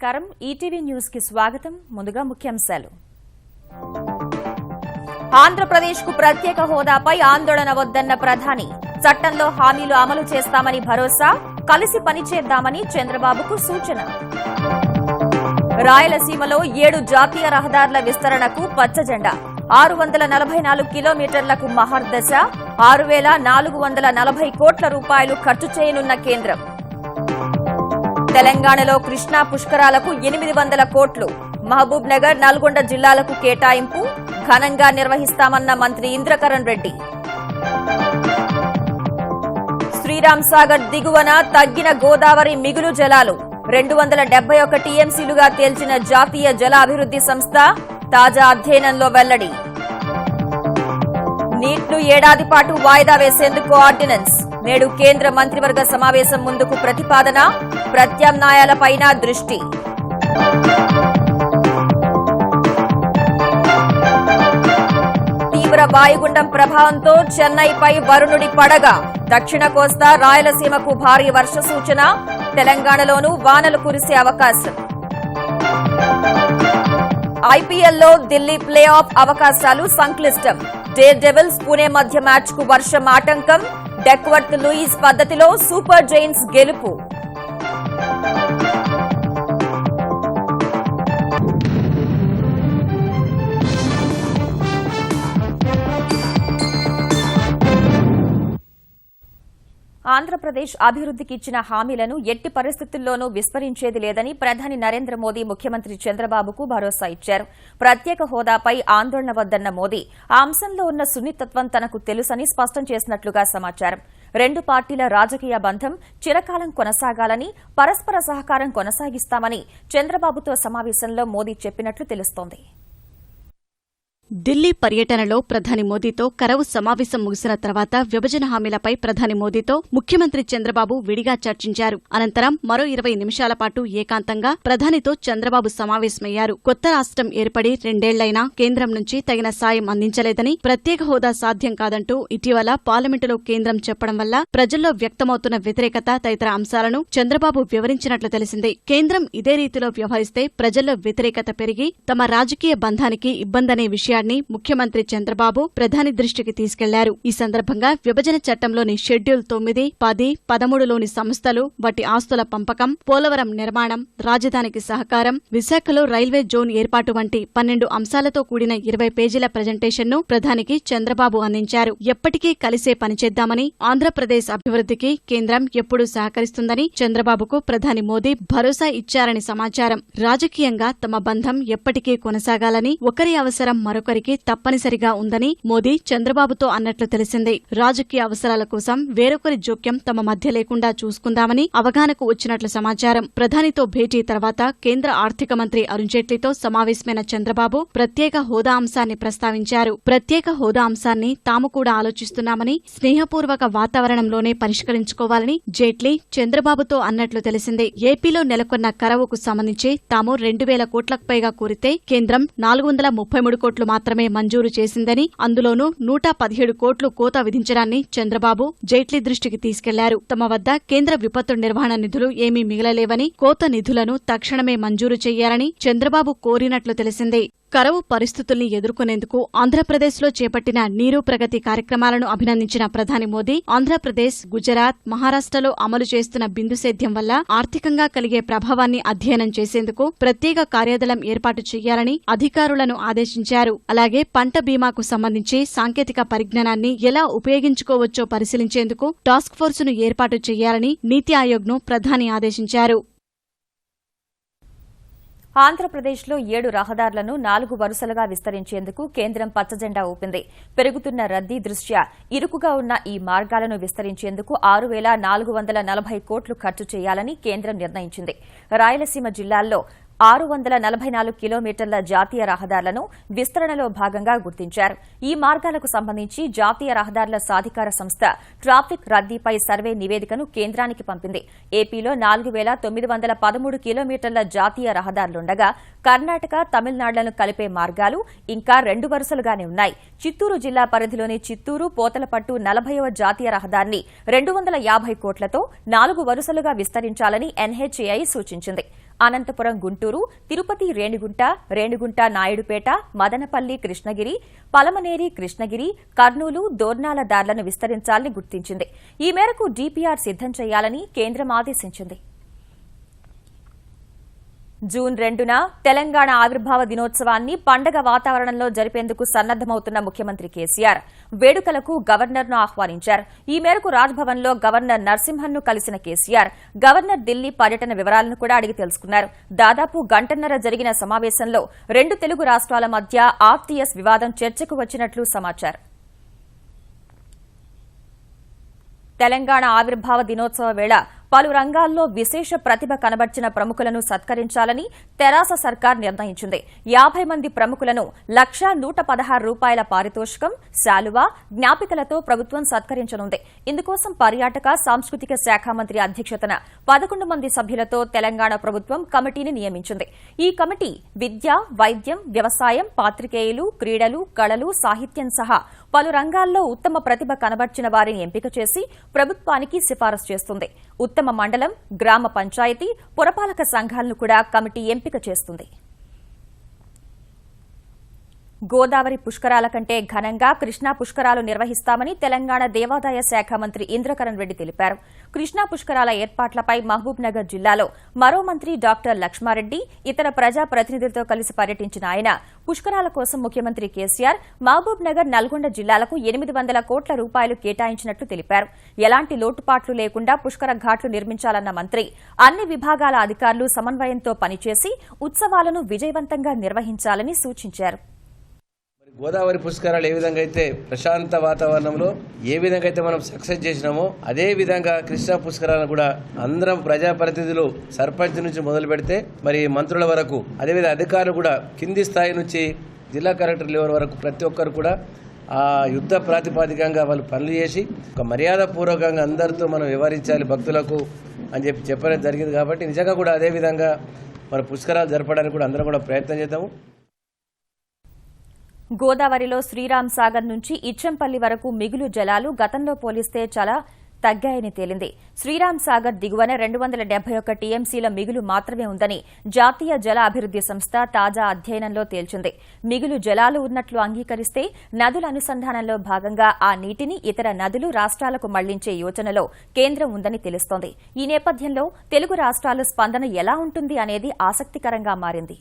నమస్కారం ETV news కి స్వాగతం ముందుగా ముఖ్యాంశాలు ఆంధ్రప్రదేశ్ కు ప్రత్యేక హోదాపై ఆందోళన వద్దన్న ప్రధాని చట్టంలో హామీలు అమలు చేస్తామని భరోసా కలిసి పనిచేద్దామని చంద్రబాబుకు సూచన రాయలసీమలో 7 జాతీయ రహదారుల విస్తరణకు పచ్చజెండా 644 కిలోమీటర్లకు మహర్దశ 6440 కోట్ల రూపాయలు ఖర్చు చేయనున్న కేంద్రం తెలంగాణలో కృష్ణా పుష్కరాలకు 800 కోట్లు మహబూబ్ నగర్ నల్గొండ జిల్లాలకు కేటాయింపు ఘనంగా నిర్వహిస్తామన్న మంత్రి ఇంద్రకరణ్ రెడ్డి శ్రీరామ్ సాగర్ దిగువన తగ్గిన గోదావరి మిగులు జలాలు 271 టీఎంసీలుగా తేల్చిన జాతీయ జల అభివృద్ది సంస్థ తాజా అధ్యయనంలో వెల్లడి నీట్ను ఏడాది పాటు వాయిదా వేసేందుకు ఆర్డినెన్స్ నేడు కేంద్ర మంత్రివర్గ సమావేశం ముందుకు ప్రతిపాదన ప్రత్యామ్నాయాలపైన దృష్టి తీవ్ర వాయుగుండం ప్రభావంతో చెన్నైపై వరుణుడి పడగ దక్షిణ కోస్తా రాయలసీమకు భారీ వర్ష సూచన తెలంగాణలోనూ వానలు కురిసే అవకాశం ఐపీఎల్లో ఢిల్లీ ప్లే ఆఫ్ అవకాశాలు సంక్లిష్టం డేర్ డెవిల్స్ పుణె మధ్య మ్యాచ్ కు వర్షం ఆటంకం డెక్వర్త్ లూయిస్ పద్ధతిలో సూపర్ జైంట్స్ గెలుపు ఆంధ్రప్రదేశ్ అభివృద్దికి ఇచ్చిన హామీలను ఎట్టి పరిస్థితుల్లోనూ విస్మరించేది లేదని ప్రధాని నరేంద్ర మోదీ ముఖ్యమంత్రి చంద్రబాబుకు భరోసా ఇచ్చారు ప్రత్యేక హోదాపై ఆందోళన వద్దన్న మోదీ ఆ అంశంలో ఉన్న సున్నితత్వం తనకు తెలుసని స్పష్టం చేసినట్లుగా సమాచారం రెండు పార్టీల రాజకీయ బంధం చిరకాలం కొనసాగాలని పరస్పర సహకారం కొనసాగిస్తామని చంద్రబాబుతో సమావేశంలో మోదీ చెప్పినట్లు తెలుస్తోంది ఢిల్లీ పర్యటనలో ప్రధాని మోదీతో కరవు సమావేశం ముగిసిన తర్వాత విభజన హామీలపై ప్రధాని మోదీతో ముఖ్యమంత్రి చంద్రబాబు విడిగా చర్చించారు అనంతరం మరో 20 నిమిషాల పాటు ఏకాంతంగా ప్రధానితో చంద్రబాబు సమావేశమయ్యారు కొత్త రాష్ట్రం ఏర్పడి 2 ఏళ్లైనా కేంద్రం నుంచి తగిన సాయం అందించలేదని ప్రత్యేక హోదా సాధ్యం కాదంటూ ఇటీవల పార్లమెంటులో కేంద్రం చెప్పడం వల్ల ప్రజల్లో వ్యక్తమవుతున్న వ్యతిరేకత తదితర అంశాలను చంద్రబాబు వివరించినట్లు తెలిసింది కేంద్రం ఇదే రీతిలో వ్యవహరిస్తే ప్రజల్లో వ్యతిరేకత పెరిగి తమ రాజకీయ బంధానికి ఇబ్బందనే విషయాన్ని ముఖ్యమంత్రి చంద్రబాబు ప్రధాని దృష్టికి తీసుకెళ్లారు ఈ సందర్భంగా విభజన చట్టంలోని షెడ్యూల్ 9, 10, 13లోని సంస్థలు వాటి ఆస్తుల పంపకం పోలవరం నిర్మాణం రాజధానికి సహకారం విశాఖలో రైల్వే జోన్ ఏర్పాటు వంటి 12 అంశాలతో కూడిన 20 పేజీల ప్రజెంటేషన్ను ప్రధానికి చంద్రబాబు అందించారు ఎప్పటికీ కలిసే పనిచేద్దామని ఆంధ్రప్రదేశ్ అభివృద్దికి కేంద్రం ఎప్పుడూ సహకరిస్తుందని చంద్రబాబుకు ప్రధాని మోదీ భరోసా ఇచ్చారని సమాచారం రాజకీయంగా తమ బంధం ఎప్పటికీ కొనసాగాలని ఒకరి అవసరం మరొకరికి తప్పనిసరిగా ఉందని మోదీ చంద్రబాబుతో అన్నట్లు తెలిసింది రాజకీయ అవసరాల కోసం వేరొకరి జోక్యం తమ మధ్య లేకుండా చూసుకుందామని అవగాహనకు వచ్చినట్లు సమాచారం ప్రధానితో భేటీ తర్వాత కేంద్ర ఆర్థిక మంత్రి అరుణ్ జైట్లీతో సమావేశమైన చంద్రబాబు ప్రత్యేక హోదా అంశాన్ని ప్రస్తావించారు ప్రత్యేక హోదా అంశాన్ని తాము కూడా ఆలోచిస్తున్నామని స్నేహపూర్వక వాతావరణంలోనే పరిష్కరించుకోవాలని జైట్లీ చంద్రబాబుతో అన్నట్లు తెలిసింది ఏపీలో నెలకొన్న కరవుకు సంబంధించి తాము 2000 కోట్లకు పైగా కోరితే కేంద్రం 433 కోట్లు మాత్రమే మంజూరు చేసిందని అందులోనూ 117 కోట్లు కోత విధించడాన్ని చంద్రబాబు జైట్లీ దృష్టికి తీసుకెళ్లారు తమ వద్ద కేంద్ర విపత్తు నిర్వహణ నిధులు ఏమీ మిగలలేవని కోత నిధులను తక్షణమే మంజూరు చేయాలని చంద్రబాబు కోరినట్లు తెలిసింది కరవు పరిస్థితుల్ని ఎదుర్కొనేందుకు ఆంధ్రప్రదేశ్లో చేపట్టిన నీరు ప్రగతి కార్యక్రమాలను అభినందించిన ప్రధాని మోదీ ఆంధ్రప్రదేశ్ గుజరాత్ మహారాష్ట్రలో అమలు చేస్తున్న బిందు సేద్యం వల్ల ఆర్థికంగా కలిగే ప్రభావాన్ని అధ్యయనం చేసేందుకు ప్రత్యేక కార్యదళం ఏర్పాటు చేయాలని అధికారులను ఆదేశించారు అలాగే పంట బీమాకు సంబంధించి సాంకేతిక పరిజ్ఞానాన్ని ఎలా ఉపయోగించుకోవచ్చో పరిశీలించేందుకు టాస్క్ ఫోర్సును ఏర్పాటు చేయాలని నీతి ఆయోగ్ను ప్రధాని ఆదేశించారు ఆంధ్రప్రదేశ్లో 7 రహదారులను 4 వరుసలుగా విస్తరించేందుకు కేంద్రం పచ్చజెండా ఊపింది పెరుగుతున్న రద్దీ దృష్ట్యా ఇరుకుగా ఉన్న ఈ మార్గాలను విస్తరించేందుకు 6440 కోట్లు ఖర్చు చేయాలని కేంద్రం నిర్ణయించింది రాయలసీమ జిల్లాల్లో 644 కిలోమీటర్ల జాతీయ రహదారులను విస్తరణలో భాగంగా గుర్తించారు ఈ మార్గాలకు సంబంధించి జాతీయ రహదారుల సాధికార సంస్థ ట్రాఫిక్ రద్దీపై సర్వే నివేదికను కేంద్రానికి పంపింది ఏపీలో 4913 కిలోమీటర్ల జాతీయ రహదారులుండగా కర్ణాటక తమిళనాడులను కలిపే మార్గాలు ఇంకా 2 వరుసలుగానే ఉన్నాయి చిత్తూరు జిల్లా పరిధిలోని చిత్తూరు పోతలపట్టు 40వ జాతీయ రహదారిని 250 కోట్లతో 4 వరుసలుగా విస్తరించాలని ఎన్హెచ్ఏఐ సూచించింది అనంతపురం గుంటూరు, తిరుపతి రేణిగుంట, రేణిగుంట నాయుడుపేట, మదనపల్లి కృష్ణగిరి, పలమనేరి కృష్ణగిరి, కర్నూలు, దోర్నాల దారులను విస్తరించాలని గుర్తించింది. ఈ మేరకు డీపీఆర్ సిద్దం చేయాలని కేంద్రం ఆదేశించింది. జూన్ 2న తెలంగాణ ఆవిర్భావ దినోత్సవాన్ని పండగ వాతావరణంలో జరిపేందుకు సన్నద్దమవుతున్న ముఖ్యమంత్రి కేసీఆర్ వేడుకలకు గవర్నర్ను ఆహ్వానించారు. ఈ మేరకు రాజ్భవన్లో గవర్నర్ నరసింహన్ను కలిసిన కేసీఆర్ గవర్నర్ ఢిల్లీ పర్యటన వివరాలను కూడా అడిగి తెలుసుకున్నారు. దాదాపు గంటన్నర జరిగిన సమావేశంలో 2 తెలుగు రాష్ట్రాల మధ్య ఆర్టీఎస్ వివాదం చర్చకు వచ్చినట్లు సమాచారం. తెలంగాణ ఆవిర్భావ దినోత్సవ వేళ పలు రంగాల్లో విశేష ప్రతిభ కనబర్చిన ప్రముఖులను సత్కరించాలని తెరాస సర్కార్ నిర్ణయించింది. 50 మంది ప్రముఖులను ₹1,116 పారితోషికం, శాలువా, జ్ఞాపికలతో ప్రభుత్వం సత్కరించనుంది. ఇందుకోసం పర్యాటక సాంస్కృతిక శాఖ మంత్రి అధ్యక్షతన 11 మంది సభ్యులతో తెలంగాణ ప్రభుత్వం కమిటీని నియమించింది. ఈ కమిటీ విద్య, వైద్యం, వ్యవసాయం, పాత్రికేయులు, క్రీడలు, కళలు, సాహిత్యం సహా పలు రంగాల్లో ఉత్తమ ప్రతిభ కనబర్చిన వారిని ఎంపిక చేసి ప్రభుత్వానికి సిఫారసు చేస్తుంది. ఉత్తమ మండలం, గ్రామ పంచాయతీ, పురపాలక సంఘాలను కూడా కమిటీ ఎంపిక చేస్తుంది. గోదావరి పుష్కరాల కంటే ఘనంగా కృష్ణా పుష్కరాలు నిర్వహిస్తామని తెలంగాణ దేవాదాయ శాఖ మంత్రి ఇంద్రకరణ్ రెడ్డి తెలిపారు. కృష్ణా పుష్కరాల ఏర్పాట్లపై మహబూబ్ నగర్ జిల్లాలో మరో మంత్రి డాక్టర్ లక్ష్మారెడ్డి, ఇతర ప్రజా ప్రతినిధులతో కలిసి పర్యటించిన ఆయన పుష్కరాల కోసం ముఖ్యమంత్రి కేసీఆర్ మహబూబ్ నగర్, నల్గొండ జిల్లాలకు 800 కోట్ల రూపాయలు కేటాయించినట్లు తెలిపారు. ఎలాంటి లోటుపాట్లు లేకుండా పుష్కర ఘాట్లు నిర్మించాలన్న మంత్రి అన్ని విభాగాల అధికారులు సమన్వయంతో పనిచేసి ఉత్సవాలను విజయవంతంగా నిర్వహించాలని సూచించారు. గోదావరి పుష్కరాలు ఏ విధంగా అయితే ప్రశాంత వాతావరణంలో ఏ విధంగా అయితే మనం సక్సెస్ చేసినామో అదే విధంగా కృష్ణా పుష్కరాలను కూడా అందరం ప్రజాప్రతినిధులు సర్పంచ్ నుంచి మొదలు పెడితే మరి మంత్రుల వరకు, అదేవిధంగా అధికారులు కూడా కింది స్థాయి నుంచి జిల్లా కలెక్టర్ లెవెల్ వరకు ప్రతి ఒక్కరు కూడా ఆ యుద్ధ ప్రాతిపాదికంగా వాళ్ళు పనులు చేసి ఒక మర్యాద పూర్వకంగా అందరితో మనం వ్యవహరించాలి భక్తులకు అని చెప్పడం జరిగింది. కాబట్టి నిజంగా కూడా అదే విధంగా మన పుష్కరాలు జరపడానికి కూడా అందరం కూడా ప్రయత్నం చేద్దాము. గోదావరిలో శ్రీరామ్ సాగర్ నుంచి ఇచ్చంపల్లి వరకు మిగులు జలాలు గతంలో పోలిస్తే చాలా తగ్గాయని తేలింది. శ్రీరామ్ సాగర్ దిగువన 271 టీఎంసీల మిగులు మాత్రమే ఉందని జాతీయ జల అభివృద్ది సంస్థ తాజా అధ్యయనంలో తేల్చింది. మిగులు జలాలు ఉన్నట్లు అంగీకరిస్తే నదుల అనుసంధానంలో భాగంగా ఆ నీటిని ఇతర నదులు, రాష్ట్రాలకు మళ్లించే యోచనలో కేంద్రం ఉందని తెలుస్తోంది. ఈ నేపథ్యంలో తెలుగు రాష్ట్రాల స్పందన ఎలా ఉంటుంది అనేది ఆసక్తికరంగా మారింది.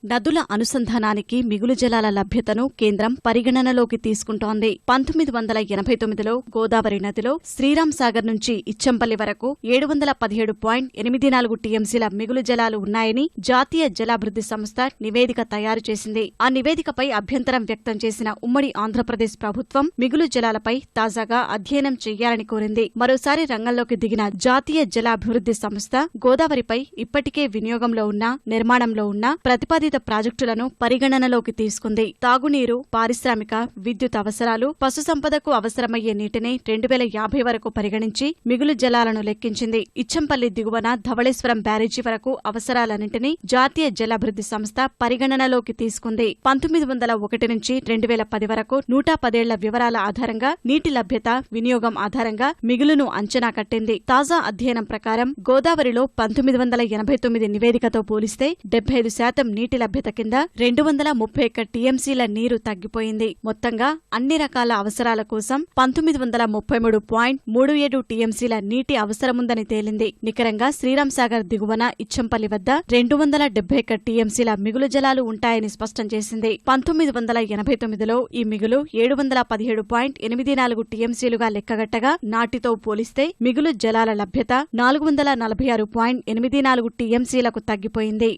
నదుల అనుసంధానానికి మిగులు జలాల లభ్యతను కేంద్రం పరిగణనలోకి తీసుకుంటోంది. 1989లో గోదావరి నదిలో శ్రీరామ్ సాగర్ నుంచి ఇచ్చంపల్లి వరకు 717.84 టీఎంసీల మిగులు జలాలు ఉన్నాయని జాతీయ జలాభివృద్ది సంస్థ నివేదిక తయారు చేసింది. ఆ నివేదికపై అభ్యంతరం వ్యక్తం చేసిన ఉమ్మడి ఆంధ్రప్రదేశ్ ప్రభుత్వం మిగులు జలాలపై తాజాగా అధ్యయనం చేయాలని కోరింది. మరోసారి రంగంలోకి దిగిన జాతీయ జలాభివృద్ది సంస్థ గోదావరిపై ఇప్పటికే వినియోగంలో ఉన్న, నిర్మాణంలో ఉన్న ప్రతిపాదిత ప్రాజెక్టులను పరిగణనలోకి తీసుకుంది. తాగునీరు, పారిశ్రామిక, విద్యుత్ అవసరాలు, పశుసంపదకు అవసరమయ్యే నీటిని 2050 వరకు పరిగణించి మిగులు జలాలను లెక్కించింది. ఇచ్చంపల్లి దిగువన ధవళేశ్వరం బ్యారేజీ వరకు అవసరాలన్నింటినీ జాతీయ జలాభివృద్ది సంస్థ పరిగణనలోకి తీసుకుంది. 1901 నుంచి 2010 వరకు 110 ఏళ్ల వివరాల ఆధారంగా నీటి లభ్యత, వినియోగం ఆధారంగా మిగులును అంచనా కట్టింది. తాజా అధ్యయనం ప్రకారం గోదావరిలో 1989 నివేదికతో పోలిస్తే 75% నీటి లభ్యత కింద 231 టీఎంసీల నీరు తగ్గిపోయింది. మొత్తంగా అన్ని రకాల అవసరాల కోసం 1933.37 టీఎంసీల నీటి అవసరముందని తేలింది. నికరంగా శ్రీరామ్ సాగర్ దిగువన ఇచ్చంపల్లి వద్ద 271 టీఎంసీల మిగులు జలాలు ఉంటాయని స్పష్టం చేసింది. 1989లో ఈ మిగులు 717.84 టీఎంసీలుగా లెక్కగట్టగా నాటితో పోలిస్తే మిగులు జలాల లభ్యత 446.84 టీఎంసీలకు తగ్గిపోయింది.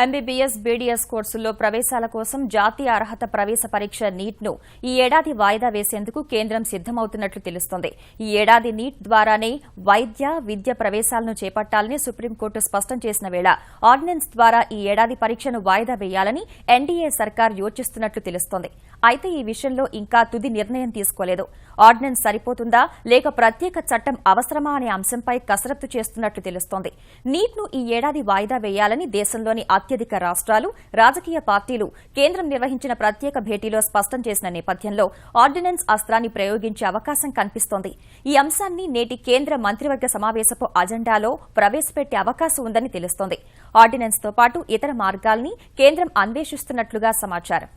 ఎంబీబీఎస్, బీడీఎస్ కోర్సుల్లో ప్రవేశాల కోసం జాతీయ అర్హత ప్రవేశ పరీక్ష నీట్ను ఈ ఏడాది వాయిదా వేసేందుకు కేంద్రం సిద్దమవుతున్నట్లు తెలుస్తోంది. ఈ ఏడాది నీట్ ద్వారానే వైద్య, విద్య ప్రవేశాలను చేపట్టాలని సుప్రీంకోర్టు స్పష్టం చేసిన వేళ ఆర్డినెన్స్ ద్వారా ఈ ఏడాది పరీక్షను వాయిదా వేయాలని ఎన్డీఏ సర్కార్ యోచిస్తున్నట్లు తెలుస్తోంది. అయితే ఈ విషయంలో ఇంకా తుది నిర్ణయం తీసుకోలేదు. ఆర్డినెన్స్ సరిపోతుందా లేక ప్రత్యేక చట్టం అవసరమా అనే అంశంపై కసరత్తు చేస్తున్నట్లు తెలుస్తోంది. నీట్ను ఈ ఏడాది వాయిదా వేయాలని దేశంలోని అత్యధిక రాష్ట్రాలు, రాజకీయ పార్టీలు కేంద్రం నిర్వహించిన ప్రత్యేక భేటీలో స్పష్టం చేసిన నేపథ్యంలో ఆర్డినెన్స్ అస్త్రాన్ని ప్రయోగించే అవకాశం కనిపిస్తోంది. ఈ అంశాన్ని నేటి కేంద్ర మంత్రివర్గ సమావేశపు అజెండాలో ప్రవేశపెట్టే అవకాశం ఉందని తెలుస్తోంది. ఆర్డినెన్స్తో పాటు ఇతర మార్గాల్ని కేంద్రం అన్వేషిస్తున్నట్లుగా సమాచారం.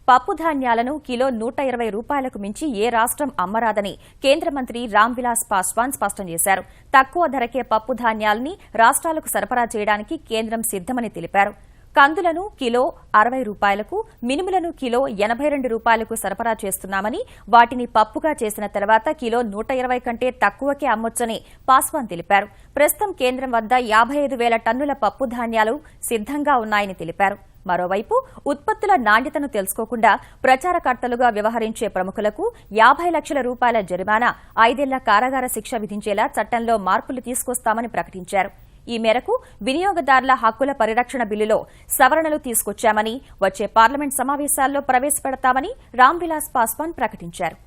పప్పు ధాన్యాలను కిలో 120 రూపాయలకు మించి ఏ రాష్ట్రం అమ్మరాదని కేంద్ర మంత్రి రామ్ విలాస్ పాస్వాన్ స్పష్టం చేశారు. తక్కువ ధరకే పప్పు ధాన్యాలని రాష్ట్రాలకు సరఫరా చేయడానికి కేంద్రం సిద్దమని తెలిపారు. కందులను కిలో 60 రూపాయలకు, మినుములను కిలో 82 రూపాయలకు సరఫరా చేస్తున్నామని, వాటిని పప్పుగా చేసిన తర్వాత కిలో 120 కంటే తక్కువకే అమ్మొచ్చని పాస్వాన్ తెలిపారు. ప్రస్తుతం కేంద్రం వద్ద 55,000 టన్నుల పప్పు ధాన్యాలు సిద్దంగా ఉన్నాయని తెలిపారు. మరోవైపు ఉత్పత్తుల నాణ్యతను తెలుసుకోకుండా ప్రచారకర్తలుగా వ్యవహరించే ప్రముఖులకు 50 లక్షల రూపాయల జరిమానా, 5 ఏళ్ల కారాగార శిక్ష విధించేలా చట్టంలో మార్పులు తీసుకొస్తామని ప్రకటించారు. ఈ మేరకు వినియోగదారుల హక్కుల పరిరక్షణ బిల్లులో సవరణలు తీసుకొచ్చామని, వచ్చే పార్లమెంట్ సమావేశాల్లో ప్రవేశపెడతామని రామ్ విలాస్ పాస్వాన్ ప్రకటించారు.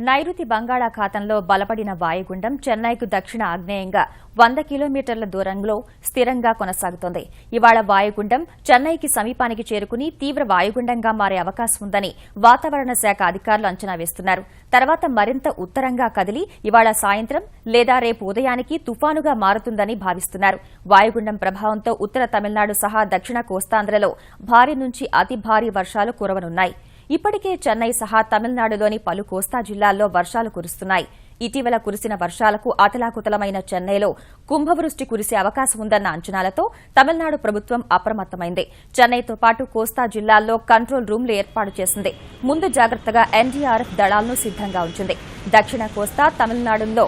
నైరుతి బంగాళాఖాతంలో బలపడిన వాయుగుండం చెన్నైకు దక్షిణ ఆగ్నేయంగా 100 కిలోమీటర్ల దూరంలో స్థిరంగా కొనసాగుతోంది. ఇవాళ వాయుగుండం చెన్నైకి సమీపానికి చేరుకుని తీవ్ర వాయుగుండంగా మారే అవకాశం ఉందని వాతావరణ శాఖ అధికారులు అంచనా వేస్తున్నారు. తర్వాత మరింత ఉత్తరంగా కదిలి ఇవాళ సాయంత్రం లేదా రేపు ఉదయానికి తుఫానుగా మారుతుందని భావిస్తున్నారు. వాయుగుండం ప్రభావంతో ఉత్తర తమిళనాడు సహా దక్షిణ కోస్తాంధ్రలో భారీ నుంచి అతి భారీ వర్షాలు కురవనున్నాయి. ఇప్పటికే చెన్నై సహా తమిళనాడులోని పలు కోస్తా జిల్లాల్లో వర్షాలు కురుస్తున్నాయి. ఇటీవల కురిసిన వర్షాలకు అతలాకుతలమైన చెన్నైలో కుంభవృష్టి కురిసే అవకాశం ఉందన్న అంచనాలతో తమిళనాడు ప్రభుత్వం అప్రమత్తమైంది. చెన్నైతో పాటు కోస్తా జిల్లాల్లో కంట్రోల్ రూమ్లు ఏర్పాటు చేసింది. ముందు జాగ్రత్తగా ఎన్డీఆర్ఎఫ్ దళాలను సిద్దంగా ఉంచింది. దక్షిణ కోస్తా తమిళనాడులో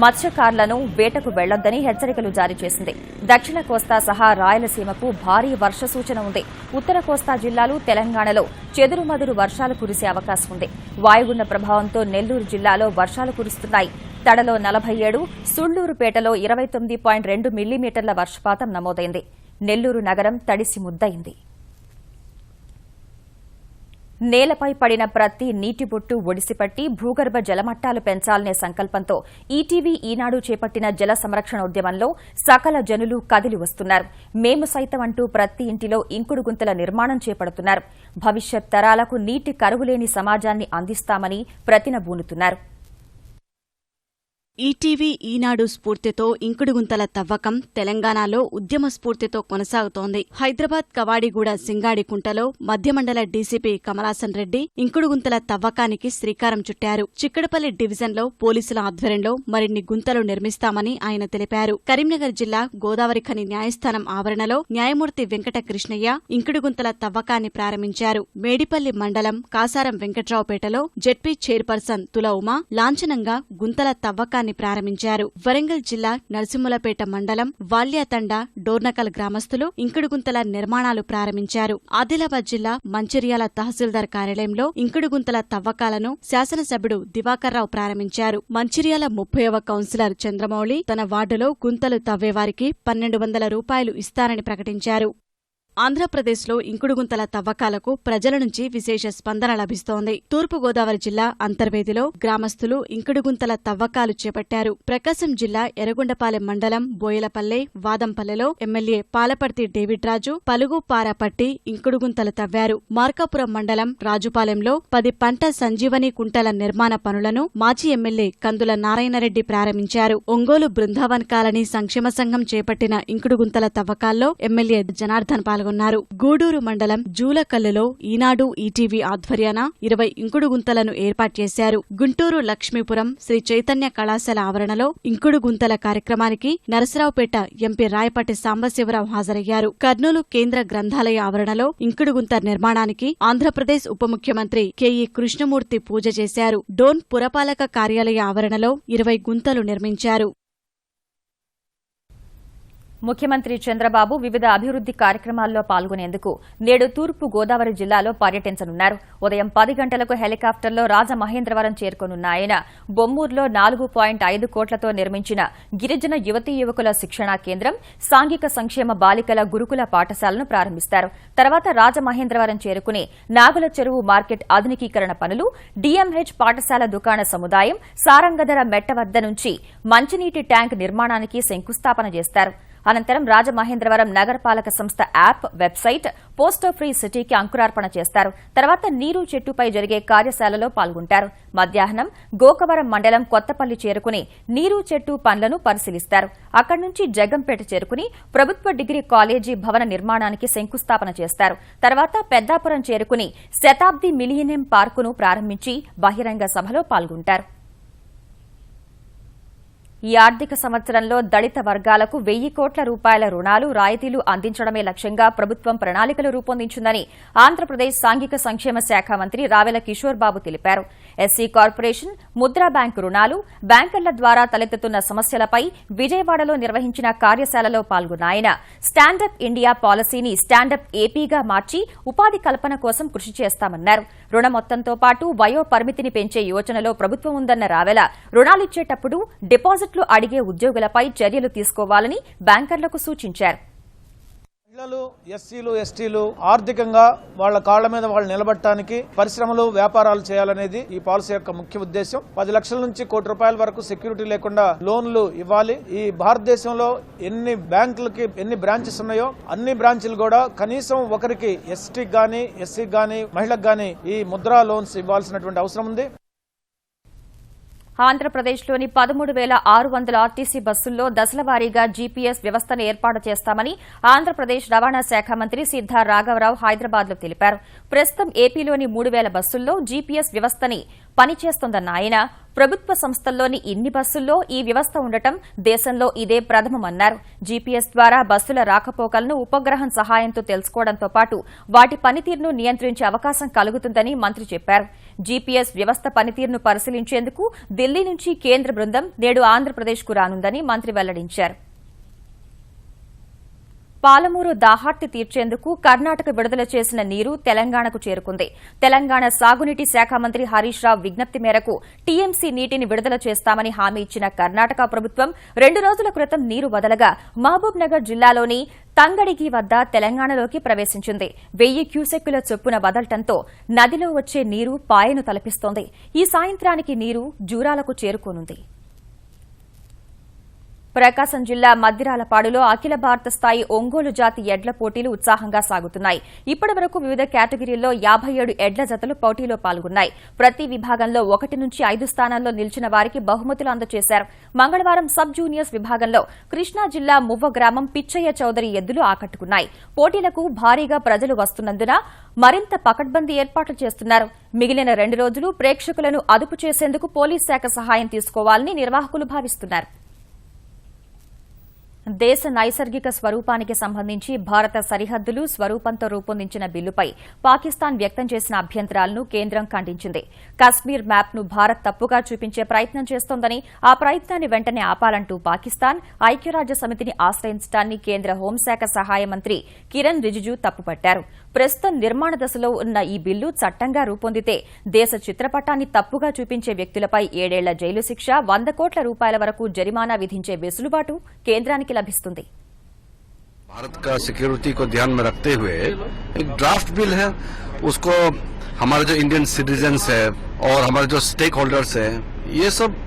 మత్స్యకారులను వేటకు వెళ్లొద్దని హెచ్చరికలు జారీ చేసింది. దక్షిణ కోస్తా సహా రాయలసీమకు భారీ వర్ష సూచన ఉంది. ఉత్తర కోస్తా జిల్లాలు, తెలంగాణలో చెదురుమదురు వర్షాలు కురిసే అవకాశం ఉంది. వాయుగుండ ప్రభావంతో నెల్లూరు జిల్లాలో వర్షాలు కురుస్తున్నాయి. తడలో 47, సుళ్లూరుపేటలో 29.2 మిల్లీమీటర్ల వర్షపాతం నమోదైంది. నెల్లూరు నగరం తడిసి ముద్దయింది. నేలపై పడిన ప్రతి నీటి బొట్టు ఒడిసిపట్టి భూగర్భ జలమట్టాలు పెంచాలనే సంకల్పంతో ఈటీవీ ఈనాడు చేపట్టిన జల సంరక్షణ ఉద్యమంలో సకల జనులు కదిలి వస్తున్నారు. మేము సైతం అంటూ ప్రతి ఇంటిలో ఇంకుడు గుంతల నిర్మాణం చేపడుతున్నారు. భవిష్యత్ తరాలకు నీటి కరువులేని సమాజాన్ని అందిస్తామని ప్రతినబూనుతున్నారు. ఈటీవీ ఈనాడు స్ఫూర్తితో ఇంకుడుగుంతల తవ్వకం తెలంగాణలో ఉద్యమ స్ఫూర్తితో కొనసాగుతోంది. హైదరాబాద్ కవాడిగూడ సింగాడికుంటలో మధ్యమండల డీసీపీ కమలాసన్ రెడ్డి ఇంకుడుగుంతల తవ్వకానికి శ్రీకారం చుట్టారు. చిక్కడపల్లి డివిజన్లో పోలీసుల ఆధ్వర్యంలో మరిన్ని గుంతలు నిర్మిస్తామని ఆయన తెలిపారు. కరీంనగర్ జిల్లా గోదావరిఖని న్యాయస్థానం ఆవరణలో న్యాయమూర్తి వెంకట కృష్ణయ్య ఇంకుడుగుంతల తవ్వకాన్ని ప్రారంభించారు. మేడిపల్లి మండలం కాసారం వెంకట్రావుపేటలో జెడ్పీ చైర్పర్సన్ తుల ఉమా లాంఛనంగా గుంతల తవ్వకాన్ని ప్రారంభించారు. వరంగల్ జిల్లా నరసింహులపేట మండలం వాల్యాతండ డోర్నకల్ గ్రామస్తులు ఇంకుడుగుంతల నిర్మాణాలు ప్రారంభించారు. ఆదిలాబాద్ జిల్లా మంచిర్యాల తహసీల్దార్ కార్యాలయంలో ఇంకుడుగుంతల తవ్వకాలను శాసనసభ్యుడు దివాకర్రావు ప్రారంభించారు. మంచిర్యాల 30వ కౌన్సిలర్ చంద్రమౌళి తన వార్డులో గుంతలు తవ్వేవారికి 1,200 రూపాయలు ఇస్తారని ప్రకటించారు. ఆంధ్రప్రదేశ్లో ఇంకుడుగుంతల తవ్వకాలకు ప్రజల నుంచి విశేష స్పందన లభిస్తోంది. తూర్పుగోదావరి జిల్లా అంతర్వేదిలో గ్రామస్తులు ఇంకుడుగుంతల తవ్వకాలు చేపట్టారు. ప్రకాశం జిల్లా ఎర్రగొండపాలెం మండలం బోయలపల్లె, వాదంపల్లెలో ఎమ్మెల్యే పాలపర్తి డేవిడ్ రాజు పలుగు పారపట్టి ఇంకుడుగుంతలు తవ్వారు. మార్కాపురం మండలం రాజుపాలెంలో 10 పంట సంజీవని కుంటల నిర్మాణ పనులను మాజీ ఎమ్మెల్యే కందుల నారాయణరెడ్డి ప్రారంభించారు. ఒంగోలు బృందావన్ కాలనీ సంక్షేమ సంఘం చేపట్టిన ఇంకుడుగుంతల తవ్వకాల్లో ఎమ్మెల్యే జనార్దన్ పాల్గొన్నారు. గూడూరు మండలం జూలకల్లులో ఈనాడు ఈటీవీ ఆధ్వర్యాన 20 ఇంకుడు గుంతలను ఏర్పాటు చేశారు. గుంటూరు లక్ష్మీపురం శ్రీ చైతన్య కళాశాల ఆవరణలో ఇంకుడు గుంతల కార్యక్రమానికి నరసరావుపేట ఎంపీ రాయపాటి సాంబశివరావు హాజరయ్యారు. కర్నూలు కేంద్ర గ్రంథాలయ ఆవరణలో ఇంకుడు గుంత నిర్మాణానికి ఆంధ్రప్రదేశ్ ఉప ముఖ్యమంత్రి కెఈ కృష్ణమూర్తి పూజ చేశారు. డోన్ పురపాలక కార్యాలయ ఆవరణలో 20 గుంతలు నిర్మించారు. ముఖ్యమంత్రి చంద్రబాబు వివిధ అభివృద్ది కార్యక్రమాల్లో పాల్గొనేందుకు నేడు తూర్పు గోదావరి జిల్లాలో పర్యటించనున్నారు. ఉదయం 10 గంటలకు హెలికాప్టర్లో రాజమహేంద్రవరం చేరుకోనున్న ఆయన బొమ్మూరులో 4.5 కోట్లతో నిర్మించిన గిరిజన యువతీ యువకుల శిక్షణా కేంద్రం, సాంఘిక సంక్షేమ బాలికల గురుకుల పాఠశాలను ప్రారంభిస్తారు. తర్వాత రాజమహేంద్రవరం చేరుకుని నాగుల చెరువు మార్కెట్ ఆధునికీకరణ పనులు, డీఎంహెచ్ పాఠశాల దుకాణ సముదాయం, సారంగధర మెట్ట వద్ద నుంచి మంచినీటి ట్యాంక్ నిర్మాణానికి శంకుస్థాపన చేస్తారు. అనంతరం రాజమహేంద్రవరం నగరపాలక సంస్థ యాప్, వెబ్సైట్, పోస్టర్ ఫ్రీ సిటీకి అంకురార్పణ చేస్తారు. తర్వాత నీరు చెట్టుపై జరిగే కార్యశాలలో పాల్గొంటారు. మధ్యాహ్నం గోకవరం మండలం కొత్తపల్లి చేరుకుని నీరు చెట్టు పనులను పరిశీలిస్తారు. అక్కడి నుంచి జగంపేట చేరుకుని ప్రభుత్వ డిగ్రీ కాలేజీ భవన నిర్మాణానికి శంకుస్థాపన చేస్తారు. తర్వాత పెద్దాపురం చేరుకుని శతాబ్ది మిలియనియం పార్కును ప్రారంభించి బహిరంగ సభలో పాల్గొంటారు. ఈ ఆర్థిక సంవత్సరంలో దళిత వర్గాలకు 1000 కోట్ల రూపాయల రుణాలు, రాయితీలు అందించడమే లక్ష్యంగా ప్రభుత్వం ప్రణాళికలు రూపొందించిందని ఆంధ్రప్రదేశ్ సాంఘిక సంక్షేమ శాఖ మంత్రి రావెల కిషోర్ బాబు తెలిపారు. ఎస్సీ కార్పొరేషన్, ముద్రా బ్యాంకు రుణాలు, బ్యాంకర్ల ద్వారా తలెత్తుతున్న సమస్యలపై విజయవాడలో నిర్వహించిన కార్యశాలలో పాల్గొన్న ఆయన స్టాండప్ ఇండియా పాలసీని స్టాండప్ ఏపీగా మార్చి ఉపాధి కల్పన కోసం కృషి చేస్తామన్నారు. రుణ మొత్తంతో పాటు వయో పరిమితిని పెంచే యోచనలో ప్రభుత్వం ఉందన్న రావెల రుణాలిచ్చేటప్పుడు డిపాజిట్లు అడిగే ఉద్యోగులపై చర్యలు తీసుకోవాలని బ్యాంకర్లకు సూచించారు. మహిళలు, ఎస్సీలు, ఎస్టీలు ఆర్థికంగా వాళ్ళ కాళ్ల మీద వాళ్ళు నిలబడటానికి పరిశ్రమలు, వ్యాపారాలు చేయాలనేది ఈ పాలసీ యొక్క ముఖ్య ఉద్దేశం. 10 లక్షల నుంచి కోటి రూపాయల వరకు సెక్యూరిటీ లేకుండా లోన్లు ఇవ్వాలి. ఈ భారతదేశంలో ఎన్ని బ్యాంకులకి ఎన్ని బ్రాంచెస్ ఉన్నాయో అన్ని బ్రాంచ్లు కూడా కనీసం ఒకరికి, ఎస్టీకి గానీ, ఎస్సీకి గానీ, మహిళకు గానీ ఈ ముద్రా లోన్స్ ఇవ్వాల్సినటువంటి అవసరం ఉంది. ఆంధ్రప్రదేశ్లోని 13,600 ఆర్టీసీ బస్సుల్లో దశలవారీగా జీపీఎస్ వ్యవస్థను ఏర్పాటు చేస్తామని ఆంధ్రప్రదేశ్ రవాణా శాఖ మంత్రి సిద్ధా రాఘవరావు హైదరాబాద్లో తెలిపారు. ప్రస్తుతం ఏపీలోని 3,000 బస్సుల్లో జీపీఎస్ వ్యవస్థని పనిచేస్తోందన్న ఆయన ప్రభుత్వ సంస్థల్లోని ఇన్ని బస్సుల్లో ఈ వ్యవస్థ ఉండటం దేశంలో ఇదే ప్రథమమన్నారు. జీపీఎస్ ద్వారా బస్సుల రాకపోకలను ఉపగ్రహం సహాయంతో తెలుసుకోవడంతో పాటు వాటి పనితీరును నియంత్రించే అవకాశం కలుగుతుందని మంత్రి చెప్పారు. జీపీఎస్ వ్యవస్థ పనితీరును పరిశీలించేందుకు ఢిల్లీ నుంచి కేంద్ర బృందం నేడు ఆంధ్రప్రదేశ్కు రానుందని మంత్రి వెల్లడించారు. పాలమూరు దాహార్తి తీర్చేందుకు కర్ణాటక విడుదల చేసిన నీరు తెలంగాణకు చేరుకుంది. తెలంగాణ సాగునీటి శాఖ మంత్రి హరీష్ రావు విజ్ఞప్తి మేరకు టీఎంసీ నీటిని విడుదల చేస్తామని హామీ ఇచ్చిన కర్ణాటక ప్రభుత్వం 2 రోజుల క్రితం నీరు వదలగా మహబూబ్ నగర్ జిల్లాలోని తంగడిగి వద్ద తెలంగాణలోకి ప్రవేశించింది. 1000 క్యూసెక్కుల చొప్పున వదలటంతో నదిలో వచ్చే నీరు పాయను తలపిస్తోంది. ఈ సాయంత్రానికి నీరు జూరాలకు చేరుకోనుంది. ప్రకాశం జిల్లా మద్దిరాలపాడులో అఖిల భారత స్థాయి ఒంగోలు జాతి ఎడ్ల పోటీలు ఉత్సాహంగా సాగుతున్నాయి. ఇప్పటి వరకు వివిధ కేటగిరీల్లో 57 ఎడ్ల జతలు పోటీలో పాల్గొన్నాయి. ప్రతి విభాగంలో 1 నుంచి 5 స్థానాల్లో నిలిచిన వారికి బహుమతులు అందజేశారు. మంగళవారం సబ్ జూనియర్స్ విభాగంలో కృష్ణా జిల్లా మువ్వ గ్రామం పిచ్చయ్య చౌదరి ఎద్దులు ఆకట్టుకున్నాయి. పోటీలకు భారీగా ప్రజలు వస్తున్నందున మరింత పకడ్బందీ ఏర్పాట్లు చేస్తున్నారు. మిగిలిన 2 రోజులు ప్రేక్షకులను అదుపు చేసేందుకు పోలీస్ శాఖ సహాయం తీసుకోవాలని నిర్వాహకులు భావిస్తున్నారు. దేశ నైసర్గిక స్వరూపానికి సంబంధించి భారత సరిహద్దులు స్వరూపంతో రూపొందించిన బిల్లుపై పాకిస్తాన్ వ్యక్తం చేసిన అభ్యంతరాలను కేంద్రం ఖండించింది. కశ్మీర్ మ్యాప్ను భారత్ తప్పుగా చూపించే ప్రయత్నం చేస్తోందని, ఆ ప్రయత్నాన్ని వెంటనే ఆపాలంటూ పాకిస్తాన్ ఐక్యరాజ్య సమితిని ఆశ్రయించడాన్ని కేంద్ర హోంశాఖ సహాయ మంత్రి కిరణ్ రిజిజు తప్పుపట్టారు. ప్రస్తుతం నిర్మాణ దశలో ఉన్న ఈ బిల్లు చట్టంగా రూపొందితే దేశ చిత్రపటాన్ని తప్పుగా చూపించే వ్యక్తులపై 7 ఏళ్ల జైలు శిక్ష, 100 కోట్ల రూపాయల వరకు జరిమానా విధించే వెసులుబాటు కేంద్రానికి लभिस्तुंदी। भारत का सिक्योरिटी को ध्यान में रखते हुए एक ड्राफ्ट बिल है, उसको हमारे जो इंडियन सिटीजन्स है और हमारे जो स्टेक होल्डर्स है ये सब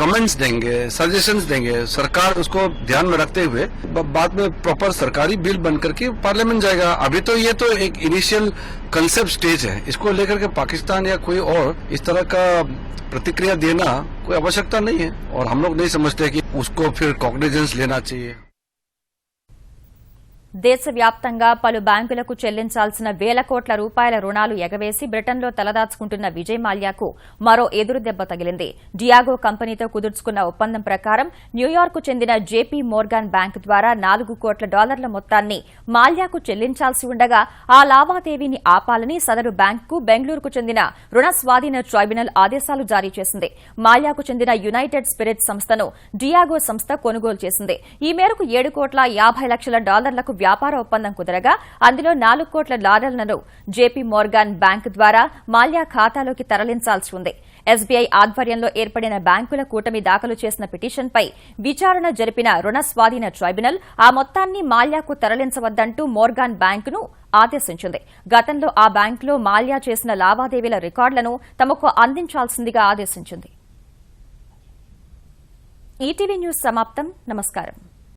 कमेंट्स देंगे, सजेशंस देंगे। सरकार उसको ध्यान में रखते हुए बाद में प्रॉपर सरकारी बिल बनकर के पार्लियामेंट जाएगा। अभी तो ये तो एक इनिशियल कंसेप्ट स्टेज है, इसको लेकर के पाकिस्तान या कोई और इस तरह का प्रतिक्रिया देना कोई आवश्यकता नहीं है और हम लोग नहीं समझते कि उसको फिर कॉग्निजेंस लेना चाहिए। దేశవ్యాప్తంగా పలు బ్యాంకులకు చెల్లించాల్సిన వేల కోట్ల రూపాయల రుణాలు ఎగవేసి బ్రిటన్లో తలదాచుకుంటున్న విజయ్ మాల్యాకు మరో ఎదురుదెబ్బ తగిలింది. డియాగో కంపెనీతో కుదుర్చుకున్న ఒప్పందం ప్రకారం న్యూయార్క్ చెందిన జేపీ మోర్గాన్ బ్యాంకు ద్వారా $4 కోట్ల మొత్తాన్ని మాల్యాకు చెల్లించాల్సి ఉండగా ఆ లావాదేవీని ఆపాలని సదరు బ్యాంకుకు బెంగళూరుకు చెందిన రుణ స్వాధీన ట్రైబ్యునల్ ఆదేశాలు జారీ చేసింది. మాల్యాకు చెందిన యునైటెడ్ స్పిరిట్ సంస్థను డియాగో సంస్థ కొనుగోలు చేసింది. ఈ మేరకు $7.50 కోట్ల వ్యాపార ఒప్పందం కుదరగా అందులో $4 కోట్ల జేపీ మోర్గాన్ బ్యాంకు ద్వారా మాల్యా ఖాతాలోకి తరలించాల్సి ఉంది. ఎస్బీఐ ఆధ్వర్యంలో ఏర్పడిన బ్యాంకుల కూటమి దాఖలు చేసిన పిటిషన్పై విచారణ జరిపిన రుణ స్వాధీన ట్రైబ్యునల్ ఆ మొత్తాన్ని మాల్యాకు తరలించవద్దంటూ మోర్గాన్ బ్యాంకును ఆదేశించింది. గతంలో ఆ బ్యాంకులో మాల్యా చేసిన లావాదేవీల రికార్డులను తమకు అందించాల్సిందిగా ఆదేశించింది. ఈటీవీ న్యూస్ సమాప్తం. నమస్కారం.